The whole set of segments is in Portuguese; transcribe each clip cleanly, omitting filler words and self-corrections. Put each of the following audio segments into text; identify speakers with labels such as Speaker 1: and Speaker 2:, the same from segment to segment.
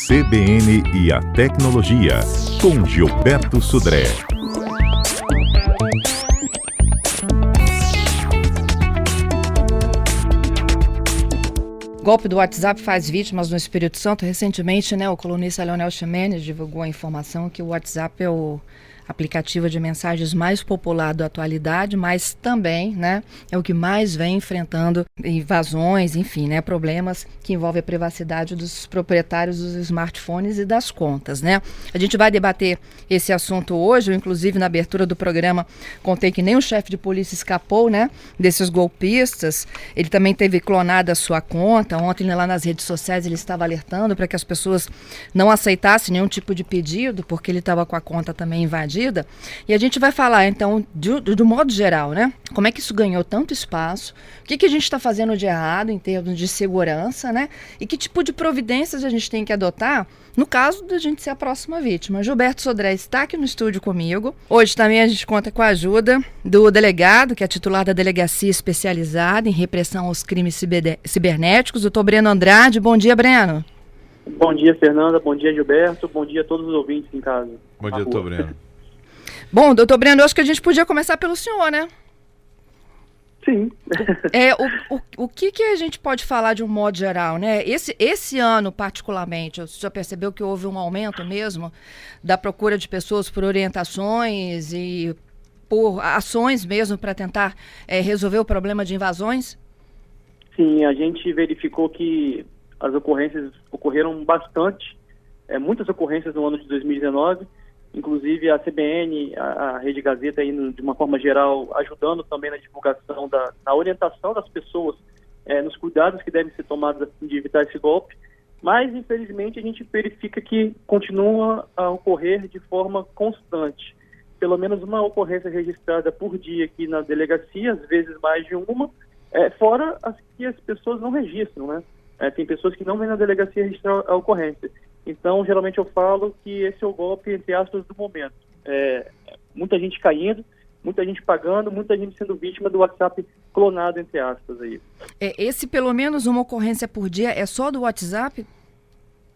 Speaker 1: CBN e a Tecnologia, com Gilberto Sudré.
Speaker 2: Golpe do WhatsApp faz vítimas no Espírito Santo. Recentemente, o colunista Leonel Ximenes divulgou a informação que o WhatsApp é o aplicativo de mensagens mais popular da atualidade, mas também, é o que mais vem enfrentando invasões, enfim, problemas que envolvem a privacidade dos proprietários dos smartphones e das contas, A gente vai debater esse assunto hoje. Eu, inclusive, na abertura do programa, contei que nem o chefe de polícia escapou, desses golpistas. Ele também teve clonada a sua conta. Ontem, lá nas redes sociais, ele estava alertando para que as pessoas não aceitassem nenhum tipo de pedido, porque ele estava com a conta também invadida. E a gente vai falar, então, do modo geral, como é que isso ganhou tanto espaço, o que a gente está fazendo de errado em termos de segurança, e que tipo de providências a gente tem que adotar no caso da gente ser a próxima vítima. Gilberto Sudré está aqui no estúdio comigo. Hoje também a gente conta com a ajuda do delegado, que é titular da Delegacia Especializada em Repressão aos Crimes Cibernéticos, o doutor Breno Andrade. Bom dia, Breno.
Speaker 3: Bom dia, Fernanda. Bom dia, Gilberto. Bom dia a todos os ouvintes em casa.
Speaker 4: Bom dia, doutor Breno.
Speaker 2: Bom, doutor Breno, eu acho que a gente podia começar pelo senhor,
Speaker 3: Sim.
Speaker 2: O que a gente pode falar de um modo geral, Esse ano, particularmente, o senhor percebeu que houve um aumento mesmo da procura de pessoas por orientações e por ações mesmo para tentar resolver o problema de invasões?
Speaker 3: Sim, a gente verificou que as ocorrências ocorreram bastante, muitas ocorrências no ano de 2019, inclusive a CBN, a Rede Gazeta, aí, de uma forma geral, ajudando também na divulgação, na orientação das pessoas, nos cuidados que devem ser tomados assim, de evitar esse golpe. Mas, infelizmente, a gente verifica que continua a ocorrer de forma constante. Pelo menos uma ocorrência registrada por dia aqui na delegacia, às vezes mais de uma, fora as que as pessoas não registram, tem pessoas que não vêm na delegacia registrar a ocorrência. Então, geralmente eu falo que esse é o golpe, entre aspas, do momento. Muita gente caindo, muita gente pagando, muita gente sendo vítima do WhatsApp clonado, entre aspas. Aí.
Speaker 2: Esse, pelo menos uma ocorrência por dia, é só do WhatsApp?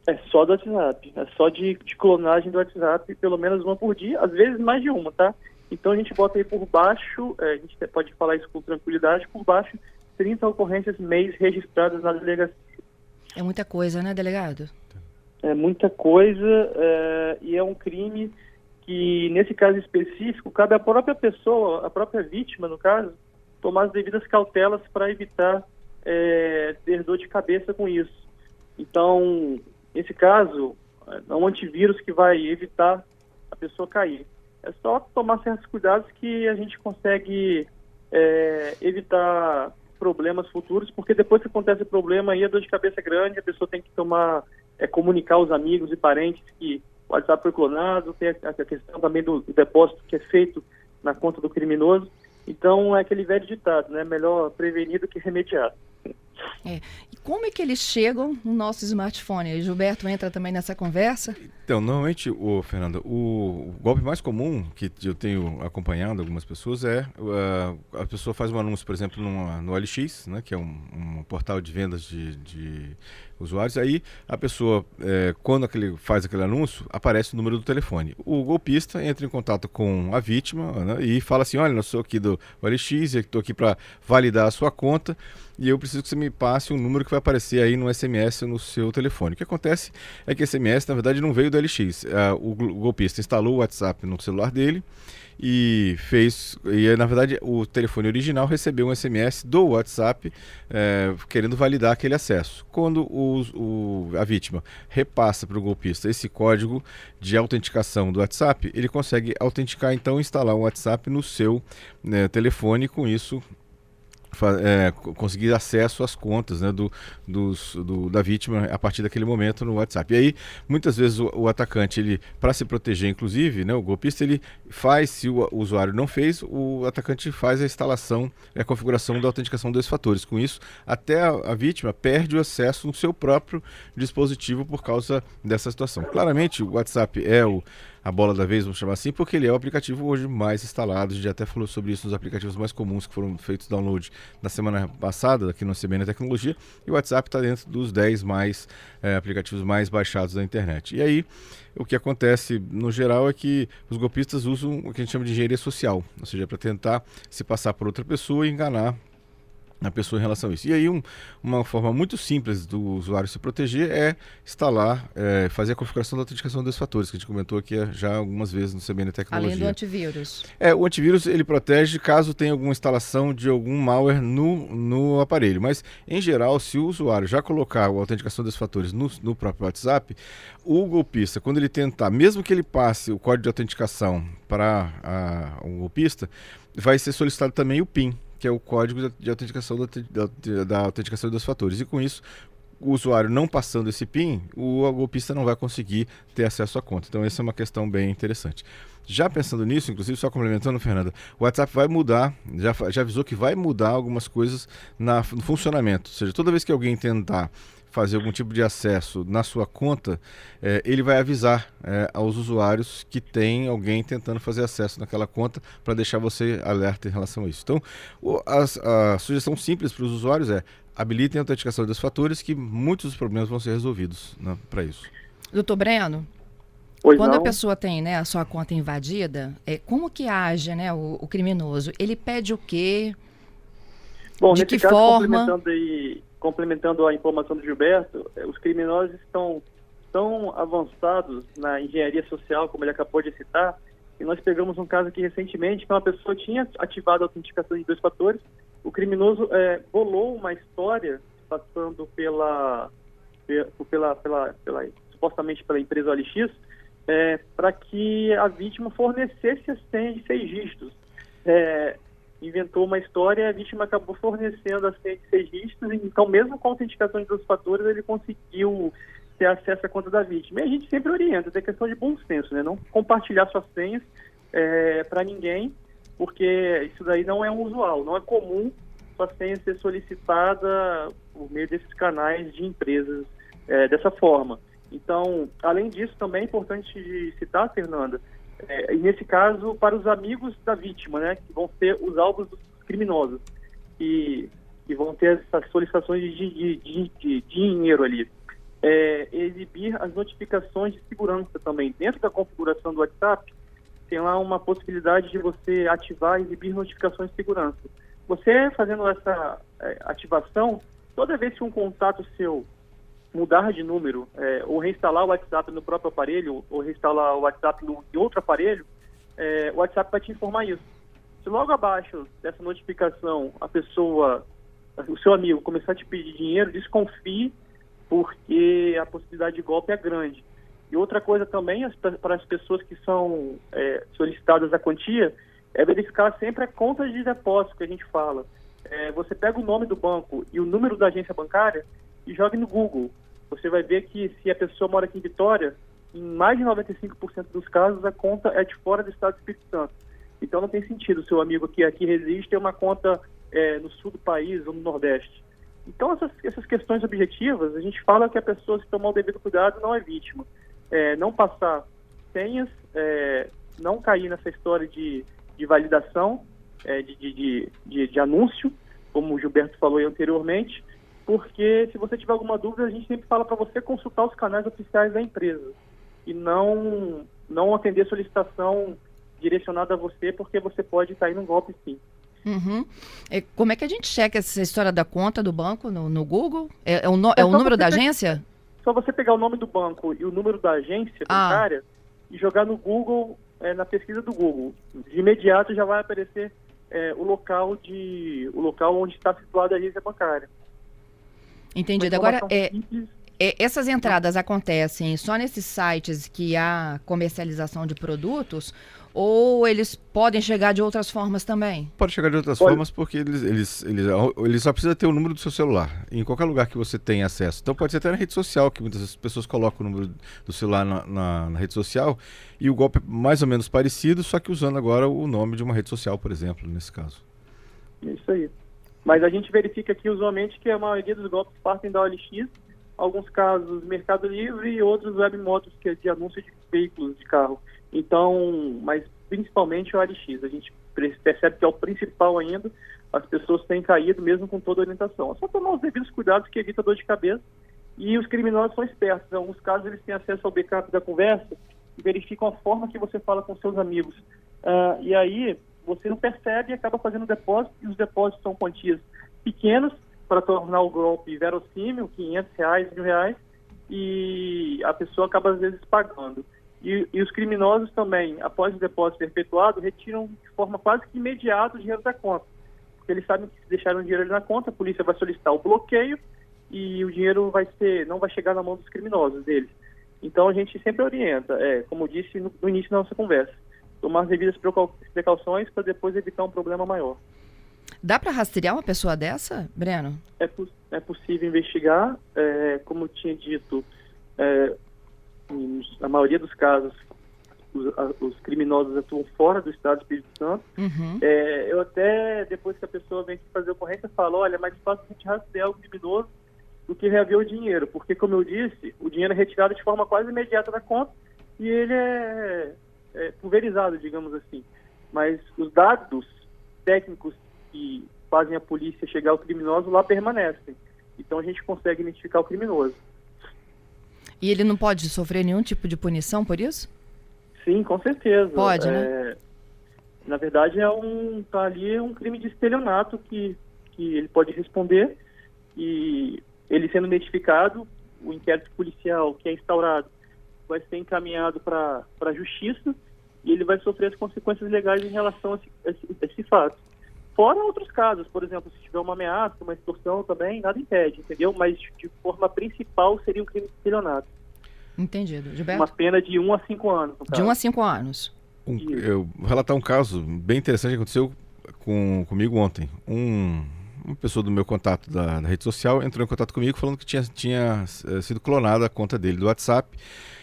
Speaker 3: É só do WhatsApp. É só de clonagem do WhatsApp, pelo menos uma por dia, às vezes mais de uma, tá? Então a gente bota aí por baixo, a gente pode falar isso com tranquilidade, por baixo, 30 ocorrências mês registradas na delegacia.
Speaker 2: É muita coisa, delegado?
Speaker 3: É muita coisa, e é um crime que, nesse caso específico, cabe à própria pessoa, à própria vítima, no caso, tomar as devidas cautelas para evitar ter dor de cabeça com isso. Então, nesse caso, é um antivírus que vai evitar a pessoa cair. É só tomar certos cuidados que a gente consegue evitar problemas futuros, porque depois que acontece o problema aí, a dor de cabeça é grande, a pessoa tem que comunicar aos amigos e parentes que o WhatsApp foi clonado, tem a questão também do depósito que é feito na conta do criminoso. Então, é aquele velho ditado, melhor prevenir do que remediar.
Speaker 2: E como é que eles chegam no nosso smartphone? E Gilberto entra também nessa conversa?
Speaker 4: Então, normalmente, Fernanda, o golpe mais comum que eu tenho acompanhado algumas pessoas a pessoa faz um anúncio, por exemplo, no OLX, que é um portal de vendas de usuários. Aí a pessoa, quando faz aquele anúncio, aparece o número do telefone. O golpista entra em contato com a vítima e fala assim: olha, eu sou aqui do OLX, eu estou aqui para validar a sua conta e eu preciso que você me passe um número que vai aparecer aí no SMS no seu telefone. O que acontece é que esse SMS, na verdade, não veio do LX. O golpista instalou o WhatsApp no celular dele e na verdade, o telefone original recebeu um SMS do WhatsApp querendo validar aquele acesso. Quando a vítima repassa para o golpista esse código de autenticação do WhatsApp, ele consegue autenticar, então, instalar um WhatsApp no seu telefone, e com isso conseguir acesso às contas da vítima a partir daquele momento no WhatsApp. E aí, muitas vezes, o atacante, para se proteger, inclusive, o golpista, ele faz, se o usuário não fez, o atacante faz a instalação, a configuração da autenticação dos fatores. Com isso, até a vítima perde o acesso no seu próprio dispositivo por causa dessa situação. Claramente, o WhatsApp é a bola da vez, vamos chamar assim, porque ele é o aplicativo hoje mais instalado. A gente até falou sobre isso nos aplicativos mais comuns que foram feitos download na semana passada, aqui no CBN Tecnologia, e o WhatsApp está dentro dos 10 aplicativos mais baixados da internet. E aí, o que acontece no geral é que os golpistas usam o que a gente chama de engenharia social, ou seja, para tentar se passar por outra pessoa e enganar a pessoa em relação a isso. E aí uma forma muito simples do usuário se proteger é instalar, fazer a configuração da autenticação dos fatores, que a gente comentou aqui já algumas vezes no CBN Tecnologia.
Speaker 2: Além do antivírus.
Speaker 4: O antivírus ele protege caso tenha alguma instalação de algum malware no aparelho, mas em geral, se o usuário já colocar a autenticação dos fatores no próprio WhatsApp, o golpista, quando ele tentar, mesmo que ele passe o código de autenticação para o golpista, vai ser solicitado também o PIN, que é o código de autenticação da autenticação dos fatores. E com isso, o usuário não passando esse PIN, o golpista não vai conseguir ter acesso à conta. Então essa é uma questão bem interessante. Já pensando nisso, inclusive, só complementando, Fernanda, o WhatsApp vai mudar, já avisou que vai mudar algumas coisas no funcionamento. Ou seja, toda vez que alguém tentar fazer algum tipo de acesso na sua conta, ele vai avisar aos usuários que tem alguém tentando fazer acesso naquela conta para deixar você alerta em relação a isso. Então, a sugestão simples para os usuários é habilitem a autenticação dos fatores, que muitos dos problemas vão ser resolvidos, né, para isso.
Speaker 2: Doutor Breno,
Speaker 3: Pois
Speaker 2: quando
Speaker 3: não.
Speaker 2: a pessoa tem, né, a sua conta invadida, como que age, né, o criminoso? Ele pede o quê?
Speaker 3: Bom,
Speaker 2: De
Speaker 3: nesse
Speaker 2: que
Speaker 3: caso,
Speaker 2: forma?
Speaker 3: complementando a informação do Gilberto, os criminosos estão tão avançados na engenharia social, como ele acabou de citar, e nós pegamos um caso aqui recentemente que uma pessoa tinha ativado a autenticação de 2 fatores, o criminoso bolou uma história passando supostamente pela empresa OLX, para que a vítima fornecesse a senha de 6 dígitos. Inventou uma história e a vítima acabou fornecendo a senha de 6 dígitos, então mesmo com a autenticação de 2 fatores, ele conseguiu ter acesso à conta da vítima. E a gente sempre orienta, é questão de bom senso, né? Não compartilhar suas senhas para ninguém, porque isso daí não é usual, não é comum sua senha ser solicitada por meio desses canais de empresas dessa forma. Então, além disso, também é importante de citar, Fernanda, e nesse caso, para os amigos da vítima, né, que vão ser os alvos dos criminosos, que vão ter essas solicitações de dinheiro ali. Exibir as notificações de segurança também. Dentro da configuração do WhatsApp, tem lá uma possibilidade de você ativar e exibir notificações de segurança. Você fazendo essa ativação, toda vez que um contato seu mudar de número, ou reinstalar o WhatsApp no próprio aparelho, ou reinstalar o WhatsApp em outro aparelho, o WhatsApp vai te informar isso. Se logo abaixo dessa notificação o seu amigo começar a te pedir dinheiro, desconfie, porque a possibilidade de golpe é grande. E outra coisa também, para as pessoas que são solicitadas a quantia, é verificar sempre a conta de depósito que a gente fala. Você pega o nome do banco e o número da agência bancária e jogue no Google. Você vai ver que se a pessoa mora aqui em Vitória, em mais de 95% dos casos, a conta é de fora do estado do Espírito Santo. Então não tem sentido o seu amigo que aqui reside ter uma conta no sul do país ou no Nordeste. Então essas questões objetivas, a gente fala que a pessoa, se tomar o devido cuidado, não é vítima. Não passar senhas, não cair nessa história de validação, de anúncio, como o Gilberto falou aí anteriormente, porque se você tiver alguma dúvida, a gente sempre fala para você consultar os canais oficiais da empresa e não atender solicitação direcionada a você, porque você pode cair num golpe sim.
Speaker 2: Uhum. Como é que a gente checa essa história da conta do banco no Google? É o número da agência?
Speaker 3: Só você pegar o nome do banco e o número da agência bancária e jogar no Google, na pesquisa do Google. De imediato já vai aparecer o local onde está situada a agência bancária.
Speaker 2: Entendido. Agora, essas entradas acontecem só nesses sites que há comercialização de produtos, ou eles podem chegar de outras formas também?
Speaker 4: Pode chegar de outras formas, porque eles só precisam ter o número do seu celular, em qualquer lugar que você tenha acesso. Então pode ser até na rede social, que muitas pessoas colocam o número do celular na rede social, e o golpe é mais ou menos parecido, só que usando agora o nome de uma rede social, por exemplo, nesse caso.
Speaker 3: Isso aí. Mas a gente verifica aqui usualmente que a maioria dos golpes partem da OLX, alguns casos Mercado Livre e outros Webmotors, que é de anúncio de veículos de carro. Então, mas principalmente o OLX. A gente percebe que é o principal ainda. As pessoas têm caído mesmo com toda a orientação. É só tomar os devidos cuidados que evita dor de cabeça. E os criminosos são espertos. Em alguns casos eles têm acesso ao backup da conversa e verificam a forma que você fala com seus amigos. E aí você não percebe e acaba fazendo depósito, e os depósitos são quantias pequenas para tornar o golpe verossímil, R$500, R$1.000, e a pessoa acaba às vezes pagando. E os criminosos também, após o depósito ser efetuado, retiram de forma quase que imediata o dinheiro da conta. Porque eles sabem que se deixarem o dinheiro ali na conta, a polícia vai solicitar o bloqueio e o dinheiro não vai chegar na mão dos criminosos deles. Então a gente sempre orienta, como eu disse no início da nossa conversa, tomar as devidas precauções para depois evitar um problema maior.
Speaker 2: Dá para rastrear uma pessoa dessa, Breno?
Speaker 3: É possível investigar, como eu tinha dito, na maioria dos casos, os criminosos atuam fora do estado do Espírito Santo.
Speaker 2: Uhum.
Speaker 3: Eu até, depois que a pessoa vem aqui fazer a ocorrência, falo, olha, é mais fácil a gente rastrear o criminoso do que reaver o dinheiro, porque, como eu disse, o dinheiro é retirado de forma quase imediata da conta e ele é pulverizado, digamos assim. Mas os dados técnicos que fazem a polícia chegar ao criminoso lá permanecem. Então a gente consegue identificar o criminoso.
Speaker 2: E ele não pode sofrer nenhum tipo de punição por isso?
Speaker 3: Sim, com certeza.
Speaker 2: Pode, né?
Speaker 3: Na verdade, tá ali um crime de estelionato que ele pode responder, e ele sendo identificado, o inquérito policial que é instaurado vai ser encaminhado para a justiça e ele vai sofrer as consequências legais em relação a esse fato. Fora outros casos, por exemplo, se tiver uma ameaça, uma extorsão também, nada impede, entendeu? Mas de forma principal seria um crime de estelionato.
Speaker 2: Entendido. Gilberto?
Speaker 3: Uma pena de 1 a 5 anos.
Speaker 2: De 1 a 5 anos.
Speaker 4: Eu vou relatar um caso bem interessante que aconteceu comigo ontem. Uma pessoa do meu contato da rede social entrou em contato comigo falando que tinha sido clonada a conta dele do WhatsApp,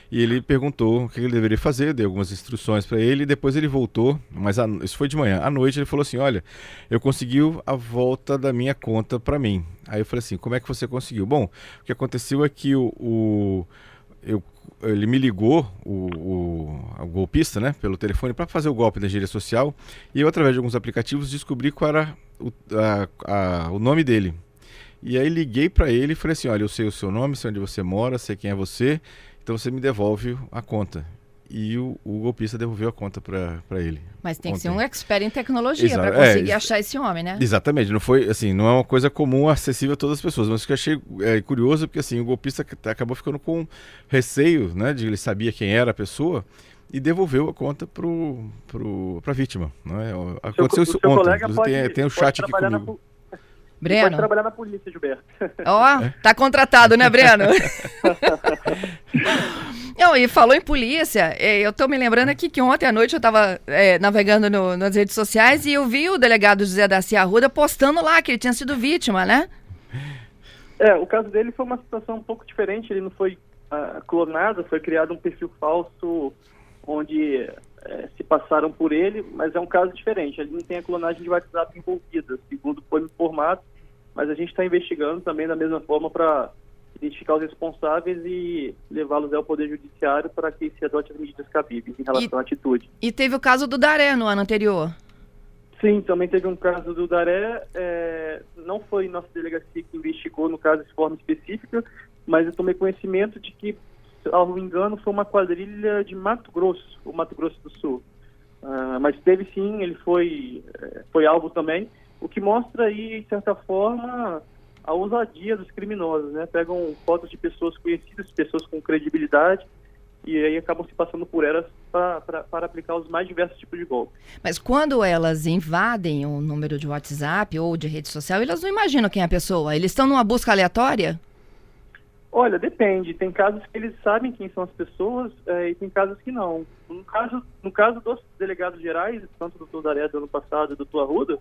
Speaker 4: e ele perguntou o que ele deveria fazer, dei algumas instruções para ele, e depois ele voltou, mas isso foi de manhã. À noite ele falou assim, olha, eu consegui a volta da minha conta para mim. Aí eu falei assim, como é que você conseguiu? Bom, o que aconteceu é que ele me ligou, o golpista, né, pelo telefone para fazer o golpe da engenharia social, e eu, através de alguns aplicativos, descobri qual era o nome dele. E aí liguei para ele e falei assim, olha, eu sei o seu nome, sei onde você mora, sei quem é você, então você me devolve a conta. E o golpista devolveu a conta para ele.
Speaker 2: Mas tem
Speaker 4: ontem.
Speaker 2: que ser um expert em tecnologia para conseguir achar esse homem, né?
Speaker 4: Exatamente, não foi assim, não é uma coisa comum, acessível a todas as pessoas, mas o que eu achei curioso, porque assim, o golpista acabou ficando com receio, né, de ele sabia quem era a pessoa e devolveu a conta para a vítima, né? Aconteceu isso ontem, inclusive tem um chat aqui comigo.
Speaker 2: Breno.
Speaker 3: Pode trabalhar na polícia, Gilberto.
Speaker 2: Tá contratado, né, Breno? Não, e falou em polícia, eu tô me lembrando aqui que ontem à noite eu tava navegando nas redes sociais e eu vi o delegado José Daci Arruda postando lá que ele tinha sido vítima, né?
Speaker 3: O caso dele foi uma situação um pouco diferente, ele não foi clonado, foi criado um perfil falso onde se passaram por ele, mas é um caso diferente, ele não tem a clonagem de WhatsApp envolvida, segundo foi informado, mas a gente está investigando também da mesma forma para identificar os responsáveis e levá-los ao Poder Judiciário para que se adote as medidas cabíveis em relação à atitude.
Speaker 2: E teve o caso do Daré no ano anterior.
Speaker 3: Sim, também teve um caso do Daré, não foi nossa delegacia que investigou no caso de forma específica, mas eu tomei conhecimento de que, se não me engano, foi uma quadrilha de Mato Grosso, o Mato Grosso do Sul. Mas teve sim, ele foi alvo também, o que mostra aí, de certa forma, a ousadia dos criminosos, né? Pegam fotos de pessoas conhecidas, pessoas com credibilidade, e aí acabam se passando por elas para aplicar os mais diversos tipos de golpes.
Speaker 2: Mas quando elas invadem o número de WhatsApp ou de rede social, elas não imaginam quem é a pessoa? Eles estão numa busca aleatória?
Speaker 3: Olha, depende. Tem casos que eles sabem quem são as pessoas e tem casos que não. No caso dos delegados gerais, tanto do Dr. Daré do ano passado e do Dr. Arruda,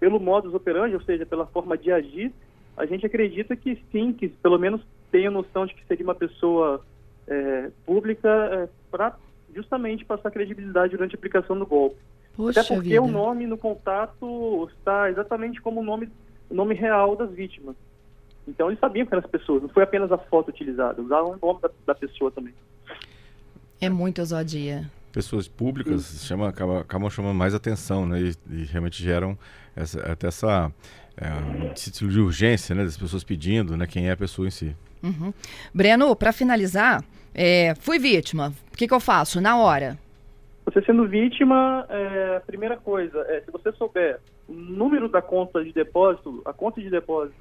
Speaker 3: pelo modus operandi, ou seja, pela forma de agir, a gente acredita que sim, que pelo menos tenha noção de que seria uma pessoa pública para justamente passar credibilidade durante a aplicação do golpe.
Speaker 2: Poxa
Speaker 3: Até porque
Speaker 2: vida.
Speaker 3: o nome no contato está exatamente como o nome real das vítimas. Então eles sabiam que eram as pessoas, não foi apenas a foto utilizada, usavam o nome da pessoa também.
Speaker 2: É muita ousadia.
Speaker 4: Pessoas públicas acabam chamando mais atenção, né? E realmente geram até essa título de urgência, né? Das pessoas pedindo, né? Quem é a pessoa em si.
Speaker 2: Uhum. Breno, para finalizar, fui vítima. O que eu faço na hora?
Speaker 3: Você sendo vítima, a primeira coisa se você souber o número da conta de depósito, a conta de depósito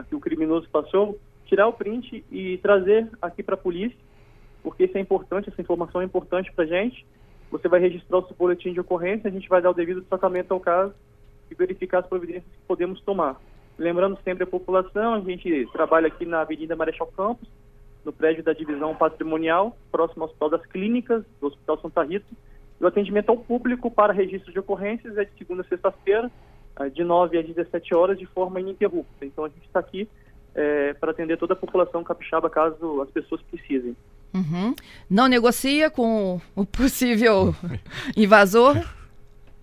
Speaker 3: que o criminoso passou, tirar o print e trazer aqui para a polícia, porque isso é importante, essa informação é importante para a gente. Você vai registrar o seu boletim de ocorrência, a gente vai dar o devido tratamento ao caso e verificar as providências que podemos tomar. Lembrando sempre a população, a gente trabalha aqui na Avenida Marechal Campos, no prédio da Divisão Patrimonial, próximo ao Hospital das Clínicas, do Hospital Santa Rita. E o atendimento ao público para registro de ocorrências é de segunda a sexta-feira, de 9 às 17 horas, de forma ininterrupta. Então a gente está aqui para atender toda a população capixaba, caso as pessoas precisem.
Speaker 2: Uhum. Não negocia com o possível invasor?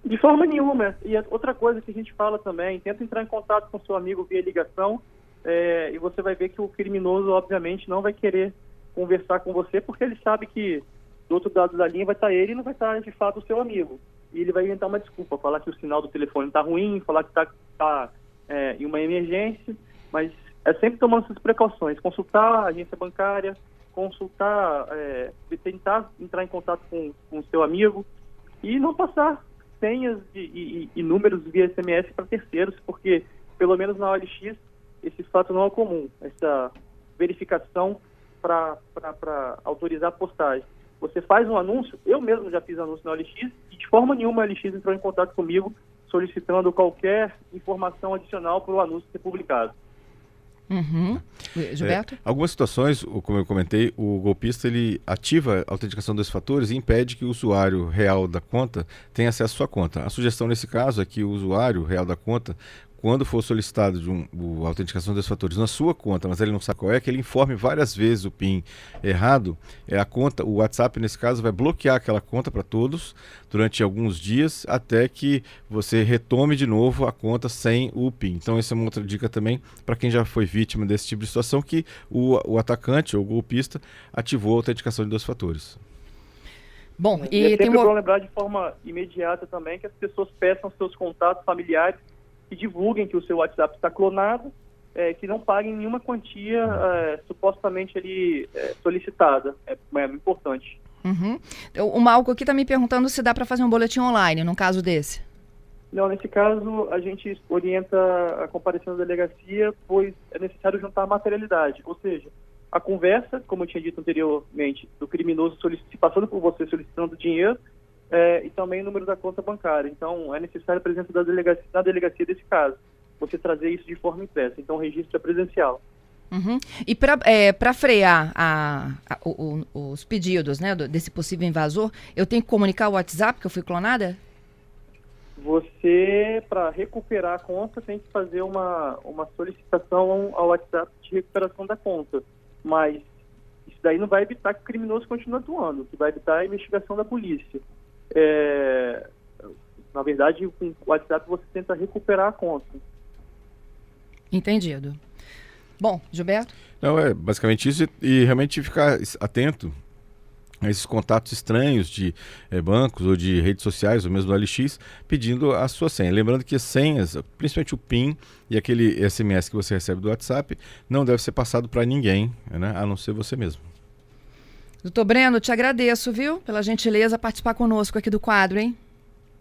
Speaker 3: De forma nenhuma. E outra coisa que a gente fala também, tenta entrar em contato com seu amigo via ligação, e você vai ver que o criminoso, obviamente, não vai querer conversar com você, porque ele sabe que do outro lado da linha vai estar ele e não vai estar, de fato, o seu amigo. E ele vai inventar uma desculpa, falar que o sinal do telefone está ruim, falar que está em uma emergência, mas é sempre tomando essas precauções, consultar a agência bancária, consultar, tentar entrar em contato com o seu amigo e não passar senhas e números via SMS para terceiros, porque, pelo menos na OLX, esse fato não é comum, essa verificação para autorizar a postagem. Você faz um anúncio, eu mesmo já fiz anúncio na OLX, e de forma nenhuma a OLX entrou em contato comigo solicitando qualquer informação adicional para o anúncio ser publicado.
Speaker 2: Uhum. Gilberto?
Speaker 4: Algumas situações, como eu comentei, o golpista ele ativa a autenticação dos fatores e impede que o usuário real da conta tenha acesso à sua conta. A sugestão nesse caso é que o usuário real da conta, quando for solicitado a autenticação dos fatores na sua conta, mas ele não sabe qual é, que ele informe várias vezes o PIN errado, o WhatsApp nesse caso vai bloquear aquela conta para todos durante alguns dias até que você retome de novo a conta sem o PIN. Então essa é uma outra dica também para quem já foi vítima desse tipo de situação, que o atacante ou o golpista ativou a autenticação de 2 fatores.
Speaker 2: Bom,
Speaker 3: e é sempre bom lembrar de forma imediata também que as pessoas peçam seus contatos familiares, que divulguem que o seu WhatsApp está clonado, que não paguem nenhuma quantia supostamente ali solicitada. É importante.
Speaker 2: Uhum. O Malco aqui está me perguntando se dá para fazer um boletim online, num caso desse.
Speaker 3: Não, nesse caso a gente orienta a comparecendo da delegacia, pois é necessário juntar materialidade, ou seja, a conversa, como eu tinha dito anteriormente, do criminoso passando por você solicitando dinheiro, e também o número da conta bancária. Então, é necessário a presença da delegacia desse caso. Você trazer isso de forma impressa. Então, o registro é presencial.
Speaker 2: Uhum. E para frear os pedidos, né, desse possível invasor, eu tenho que comunicar o WhatsApp que eu fui clonada?
Speaker 3: Você, para recuperar a conta, tem que fazer uma solicitação ao WhatsApp de recuperação da conta. Mas isso daí não vai evitar que o criminoso continue atuando. O que vai evitar é a investigação da polícia. Na verdade, com o WhatsApp você tenta recuperar a conta.
Speaker 2: Entendido. Bom, Gilberto?
Speaker 4: Não, é basicamente isso, e realmente ficar atento a esses contatos estranhos de bancos ou de redes sociais, ou mesmo do OLX, pedindo a sua senha. Lembrando que as senhas, principalmente o PIN e aquele SMS que você recebe do WhatsApp, não deve ser passado para ninguém, né, a não ser você mesmo.
Speaker 2: Doutor Breno, te agradeço, viu, pela gentileza participar conosco aqui do quadro, hein?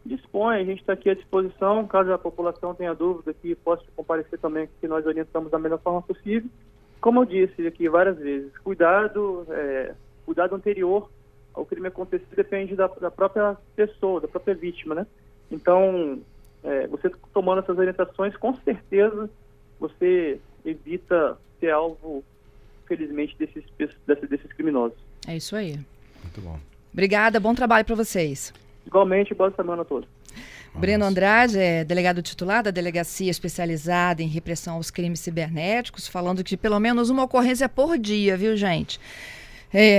Speaker 3: Dispõe, a gente está aqui à disposição, caso a população tenha dúvida, que possa comparecer também, que nós orientamos da melhor forma possível. Como eu disse aqui várias vezes, cuidado anterior ao crime acontecer depende da própria pessoa, da própria vítima, né? Então, você tomando essas orientações, com certeza você evita ser alvo, felizmente, desses criminosos.
Speaker 2: É isso aí.
Speaker 4: Muito bom.
Speaker 2: Obrigada, bom trabalho para vocês.
Speaker 3: Igualmente, boa semana a todos.
Speaker 2: Breno Andrade é delegado titular da Delegacia Especializada em Repressão aos Crimes Cibernéticos, falando que pelo menos uma ocorrência por dia, viu, gente?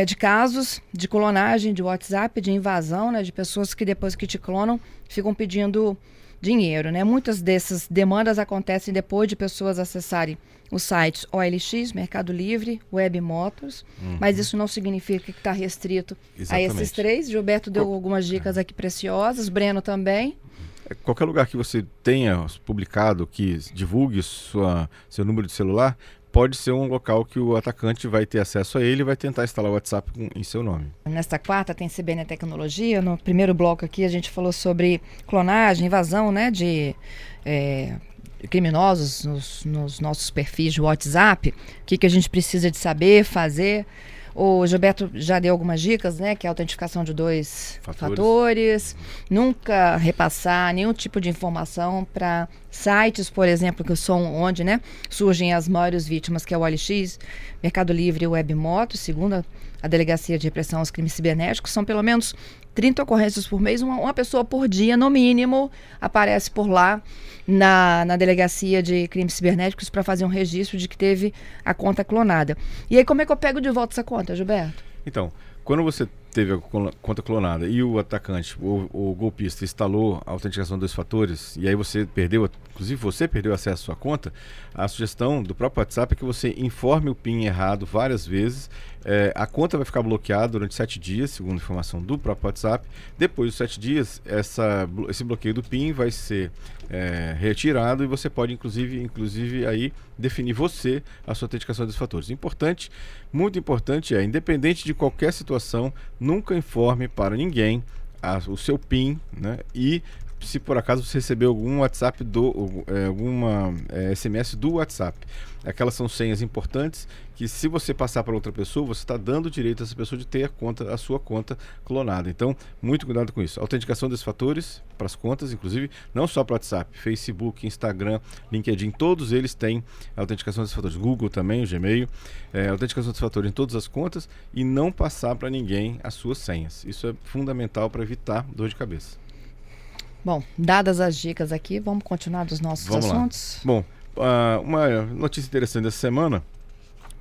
Speaker 2: De casos de clonagem de WhatsApp, de invasão, né, de pessoas que depois que te clonam ficam pedindo dinheiro, né? Muitas dessas demandas acontecem depois de pessoas acessarem os sites OLX, Mercado Livre, Webmotors, mas isso não significa que está restrito a esses 3. Gilberto deu algumas dicas aqui preciosas, Breno também.
Speaker 4: Qualquer lugar que você tenha publicado, que divulgue seu número de celular, pode ser um local que o atacante vai ter acesso a ele e vai tentar instalar o WhatsApp em seu nome.
Speaker 2: Nesta quarta tem CBN Tecnologia. No primeiro bloco aqui a gente falou sobre clonagem, invasão, né, de criminosos nos nossos perfis de WhatsApp. O que a gente precisa de saber, fazer. O Gilberto já deu algumas dicas, né? Que é a autentificação de 2 fatores. Nunca repassar nenhum tipo de informação para sites, por exemplo, que são onde, né, surgem as maiores vítimas, que é o OLX, Mercado Livre e o Webmoto. Segundo a Delegacia de Repressão aos Crimes Cibernéticos, são pelo menos 30 ocorrências por mês. Uma pessoa por dia, no mínimo, aparece por lá na Delegacia de Crimes Cibernéticos para fazer um registro de que teve a conta clonada. E aí, como é que eu pego de volta essa conta, Gilberto?
Speaker 4: Então, quando você teve a conta clonada e o atacante, o golpista, instalou a autenticação de 2 fatores, e aí você perdeu, inclusive você perdeu acesso à sua conta, a sugestão do próprio WhatsApp é que você informe o PIN errado várias vezes. A conta vai ficar bloqueada durante 7 dias, segundo a informação do próprio WhatsApp. Depois dos 7 dias, esse bloqueio do PIN vai ser retirado e você pode, inclusive aí definir você a sua autenticação dos fatores. Importante, muito importante independente de qualquer situação, nunca informe para ninguém o seu PIN, né? E se por acaso você recebeu algum WhatsApp alguma SMS do WhatsApp. Aquelas são senhas importantes que, se você passar para outra pessoa, você está dando direito a essa pessoa de ter a sua conta clonada. Então, muito cuidado com isso. Autenticação desses fatores para as contas, inclusive, não só para o WhatsApp, Facebook, Instagram, LinkedIn, todos eles têm autenticação desses fatores. Google também, o Gmail, autenticação desses fatores em todas as contas e não passar para ninguém as suas senhas. Isso é fundamental para evitar dor de cabeça.
Speaker 2: Bom, dadas as dicas aqui, vamos continuar dos nossos assuntos?
Speaker 4: Bom, uma notícia interessante dessa semana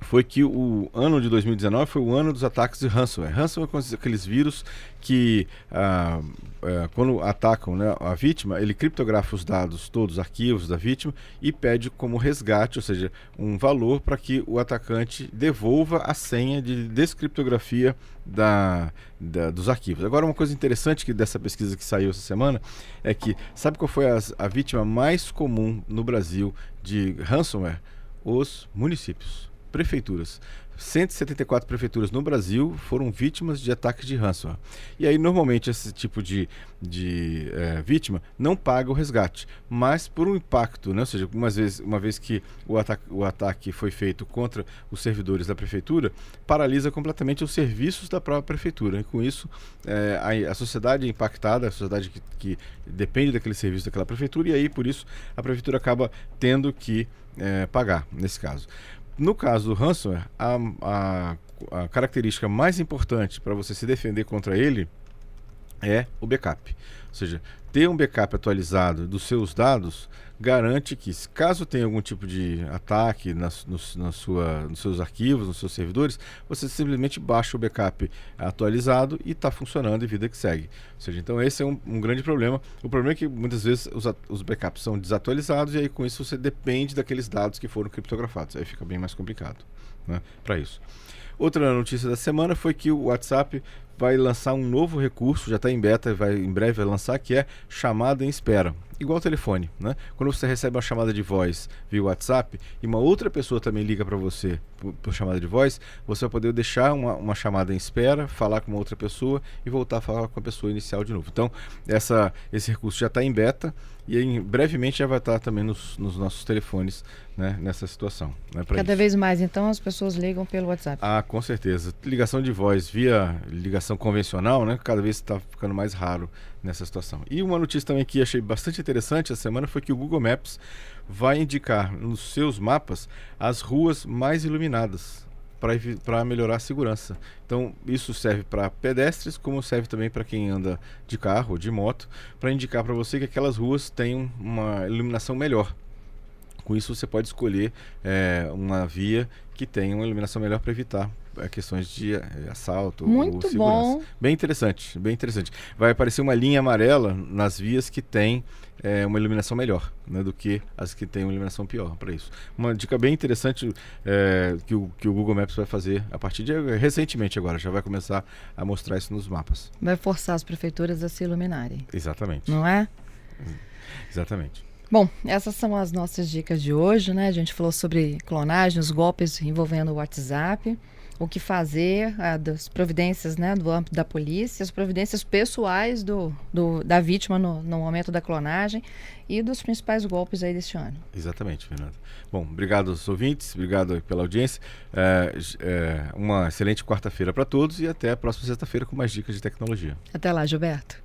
Speaker 4: foi que o ano de 2019 foi o ano dos ataques de ransomware. Ransomware são aqueles vírus que, quando atacam, né, a vítima, ele criptografa os dados, todos os arquivos da vítima e pede como resgate, ou seja, um valor para que o atacante devolva a senha de descriptografia dos arquivos. Agora, uma coisa interessante dessa pesquisa que saiu essa semana é que, sabe qual foi a vítima mais comum no Brasil de ransomware? Os municípios, prefeituras. 174 prefeituras no Brasil foram vítimas de ataques de ransomware. E aí, normalmente, esse tipo de vítima não paga o resgate, mas por um impacto, né? Ou seja, uma vez que o ataque foi feito contra os servidores da prefeitura, paralisa completamente os serviços da própria prefeitura. E com isso, a sociedade é impactada, a sociedade que depende daquele serviço daquela prefeitura, e aí, por isso, a prefeitura acaba tendo que pagar, nesse caso. No caso do ransomware, a característica mais importante para você se defender contra ele é o backup. Ou seja, ter um backup atualizado dos seus dados garante que, caso tenha algum tipo de ataque nos seus arquivos, nos seus servidores, você simplesmente baixa o backup atualizado e está funcionando e vida que segue. Ou seja, então esse é um grande problema. O problema é que muitas vezes os backups são desatualizados e aí com isso você depende daqueles dados que foram criptografados. Aí fica bem mais complicado, né, para isso. Outra notícia da semana foi que o WhatsApp vai lançar um novo recurso, já está em beta, em breve vai lançar, que é chamada em espera. Igual ao telefone, né? Quando você recebe uma chamada de voz via WhatsApp e uma outra pessoa também liga para você por chamada de voz, você vai poder deixar uma chamada em espera, falar com uma outra pessoa e voltar a falar com a pessoa inicial de novo. Então, esse recurso já está em beta e brevemente já vai estar também nos nossos telefones, né, nessa situação. Né,
Speaker 2: Cada vez mais, então, as pessoas ligam pelo WhatsApp.
Speaker 4: Ah, com certeza. Ligação de voz via ligação convencional, né, cada vez está ficando mais raro nessa situação. E uma notícia também que achei bastante interessante essa semana foi que o Google Maps vai indicar nos seus mapas as ruas mais iluminadas para melhorar a segurança. Então, isso serve para pedestres, como serve também para quem anda de carro ou de moto, para indicar para você que aquelas ruas têm uma iluminação melhor. Com isso, você pode escolher uma via que tenha uma iluminação melhor para evitar questões de assalto
Speaker 2: Muito
Speaker 4: ou segurança.
Speaker 2: bom.
Speaker 4: Bem interessante, bem interessante. Vai aparecer uma linha amarela nas vias que tem uma iluminação melhor, né, do que as que têm uma iluminação pior para isso. Uma dica bem interessante que o Google Maps vai fazer a partir de recentemente agora, já vai começar a mostrar isso nos mapas.
Speaker 2: Vai forçar as prefeituras a se iluminarem.
Speaker 4: Exatamente.
Speaker 2: Não é?
Speaker 4: Exatamente.
Speaker 2: Bom, essas são as nossas dicas de hoje, né? A gente falou sobre clonagem, os golpes envolvendo o WhatsApp, o que fazer, das providências, né, do âmbito da polícia, as providências pessoais da vítima no momento da clonagem e dos principais golpes aí deste ano.
Speaker 4: Exatamente, Fernando. Bom, obrigado aos ouvintes, obrigado pela audiência. Uma excelente quarta-feira para todos e até a próxima sexta-feira com mais dicas de tecnologia.
Speaker 2: Até lá, Gilberto.